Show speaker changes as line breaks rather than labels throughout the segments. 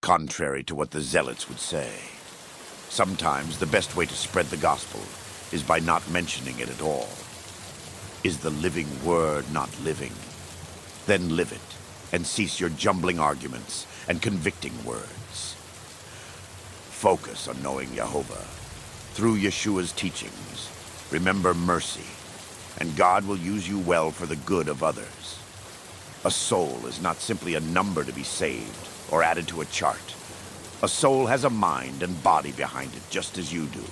contrary to what the zealots would say. Sometimes the best way to spread the gospel is by not mentioning it at all. Is the living word not living? Then live it, and cease your jumbling arguments and convicting words. Focus on knowing Yahova. Through Yeshua's teachings, remember mercy, and God will use you well for the good of others. A soul is not simply a number to be saved or added to a chart. A soul has a mind and body behind it, just as you do.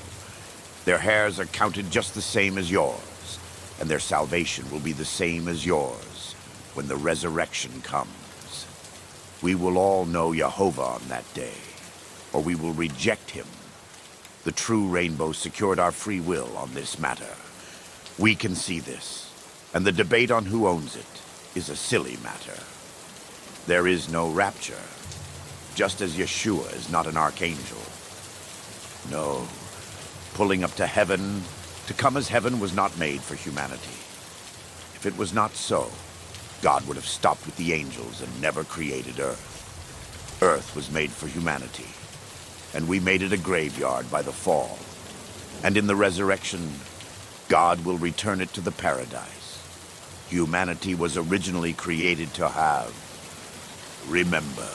Their hairs are counted just the same as yours, and their salvation will be the same as yours when the resurrection comes. We will all know Yahova on that day, or we will reject him. The true rainbow secured our free will on this matter. We can see this, and the debate on who owns it is a silly matter. There is no rapture, just as Yeshua is not an archangel. No, pulling up to heaven, to come as heaven was not made for humanity. If it was not so, God would have stopped with the angels and never created Earth. Earth was made for humanity, and we made it a graveyard by the fall. And in the resurrection, God will return it to the paradise humanity was originally created to have. Remember,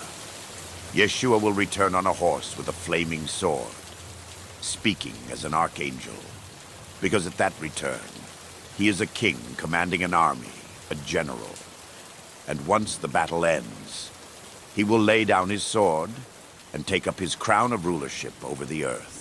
Yeshua will return on a horse with a flaming sword, speaking as an archangel, because at that return, he is a king commanding an army, a general. And once the battle ends, he will lay down his sword and take up his crown of rulership over the earth.